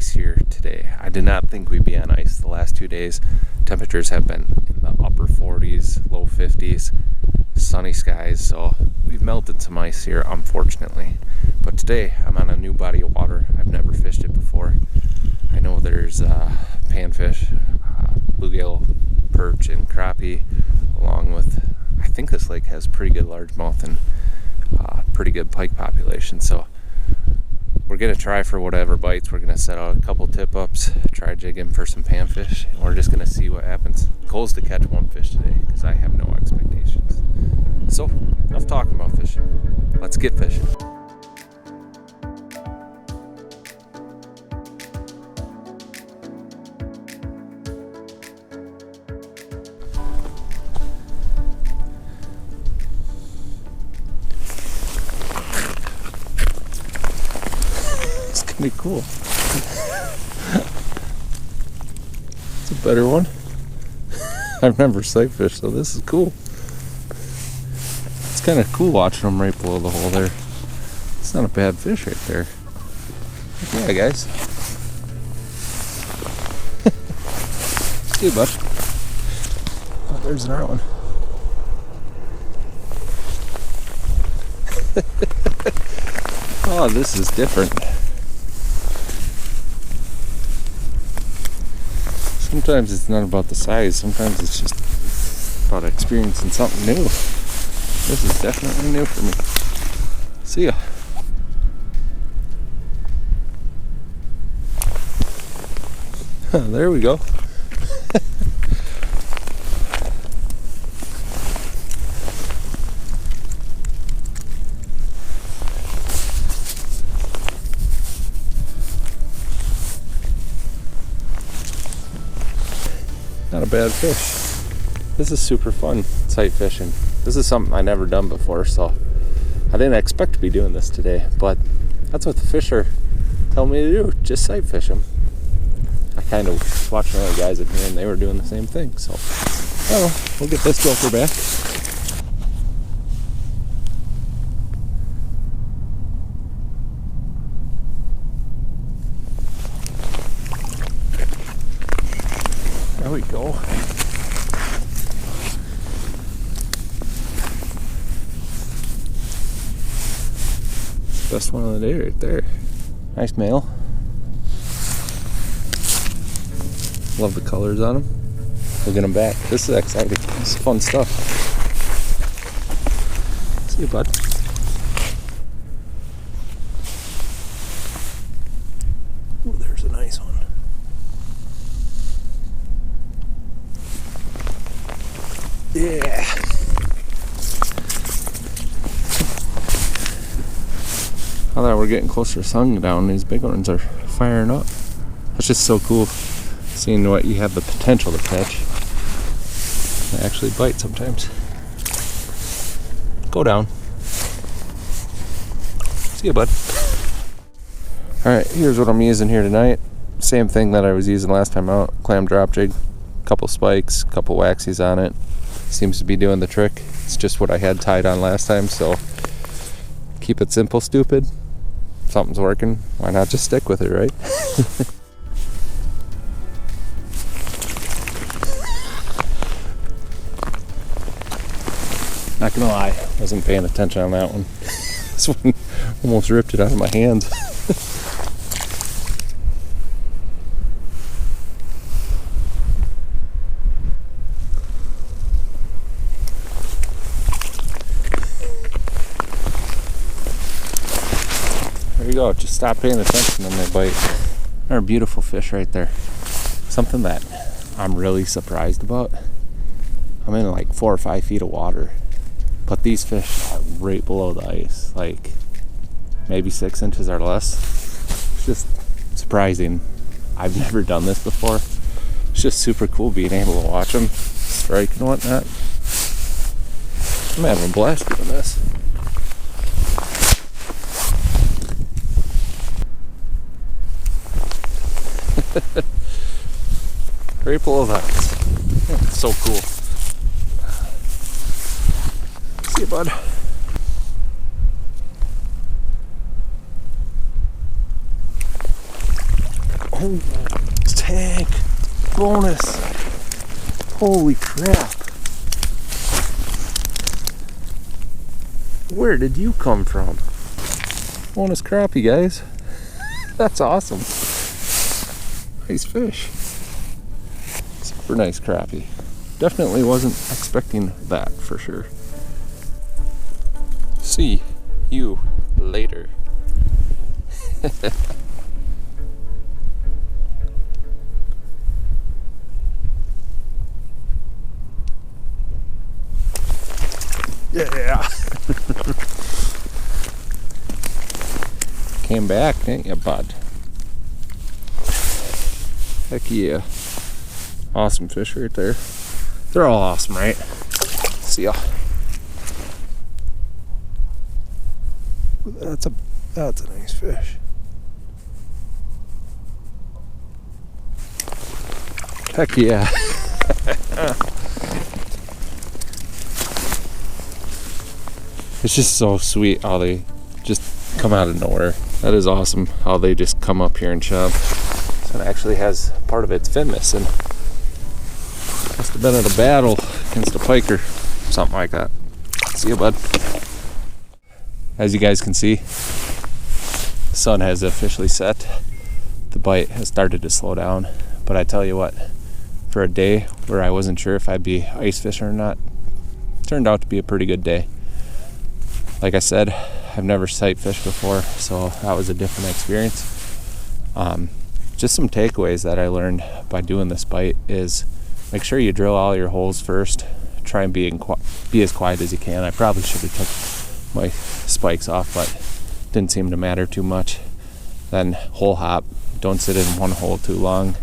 ice here today. I did not think we'd be on ice the last 2 days. Temperatures have been in the upper 40s, low 50s, sunny skies, so we've melted some ice here, unfortunately. But today I'm on a new body of water. I've never fished it before. I know there's panfish, bluegill, perch, and crappie, along with, I think this lake has pretty good largemouth and pretty good pike population. So we're gonna try for whatever bites. We're gonna set out a couple tip ups, try jigging for some panfish, and we're just gonna see what happens. The goal is to catch one fish today because I have no expectations. So enough talking about fishing. Let's get fishing. Pretty cool. It's a better one. I've never sight fished, so this is cool. It's kind of cool watching them right below the hole there. It's not a bad fish right there. Yeah, guys. See you, bud. Oh, there's another one. Oh, this is different. Sometimes it's not about the size, sometimes it's just about experiencing something new. This is definitely new for me. See ya. There we go. Not a bad fish. This is super fun, sight fishing. This is something I never done before, so I didn't expect to be doing this today, but that's what the fish are telling me to do, just sight fish them. I kind of watched other guys in here and they were doing the same thing, so well, we'll get this gopher back. There we go. Best one of the day right there. Nice male. Love the colors on them. We'll get them back. This is exciting. This is fun stuff. See you, bud. Ooh, there's a nice one. Yeah. Now that we're getting closer to sundown, these big ones are firing up. That's just so cool, seeing what you have the potential to catch. They actually bite sometimes. Go down. See you, bud. Alright, here's what I'm using here tonight. Same thing that I was using last time out. Clam drop jig. Couple spikes, couple waxies on it. Seems to be doing the trick. It's just what I had tied on last time, so keep it simple, stupid. If something's working, why not just stick with it, right? Not gonna lie, wasn't paying attention on that one. This one almost ripped it out of my hands. There you go, just stop paying attention and they bite. They're beautiful fish right there. Something that I'm really surprised about. I'm in like 4 or 5 feet of water, but these fish are right below the ice, like maybe 6 inches or less. It's just surprising. I've never done this before. It's just super cool being able to watch them strike and whatnot. I'm having a blast doing this. Right below that. It's so cool. See you, bud. Oh, tank bonus. Holy crap. Where did you come from? Bonus crappie, guys. That's awesome. Nice fish. Super nice crappie. Definitely wasn't expecting that for sure. See you later. Yeah. Came back, didn't you, bud? Heck yeah. Awesome fish right there. They're all awesome, right? See ya. That's a nice fish. Heck yeah. It's just so sweet how they just come out of nowhere. That is awesome how they just come up here and chomp. So it actually has part of its fin missing. Must have been at a battle against a piker, something like that. See you, bud. As you guys can see, the sun has officially set. The bite has started to slow down, but I tell you what, for a day where I wasn't sure if I'd be ice fishing or not, it turned out to be a pretty good day. Like I said, I've never sight fished before, so that was a different experience. Just some takeaways that I learned by doing this bite is make sure you drill all your holes first. Try and be as quiet as you can. I probably should have took my spikes off, but didn't seem to matter too much. Then hole hop. Don't sit in one hole too long.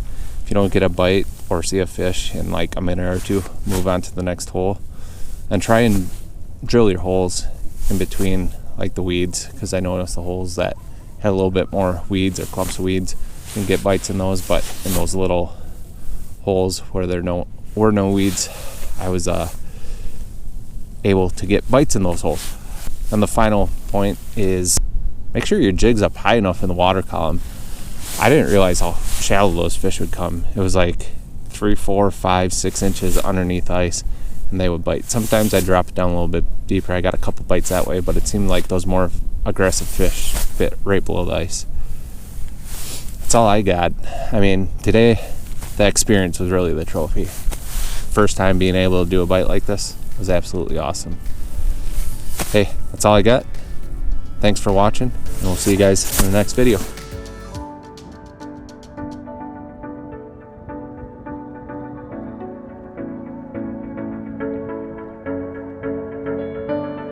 If you don't get a bite or see a fish in like a minute or two, move on to the next hole. And try and drill your holes in between like the weeds, because I noticed the holes that had a little bit more weeds or clumps of weeds, you can get bites in those, but in those little holes where there were no weeds, I was able to get bites in those holes. And the final point is make sure your jig's up high enough in the water column. I didn't realize how shallow those fish would come. It was like 3, 4, 5, 6 inches underneath ice, and they would bite. Sometimes I drop it down a little bit deeper. I got a couple bites that way, but it seemed like those more aggressive fish fit right below the ice. That's all I got. I mean, today, the experience was really the trophy. First time being able to do a bite like this was absolutely awesome. Hey, that's all I got. Thanks for watching, and we'll see you guys in the next video.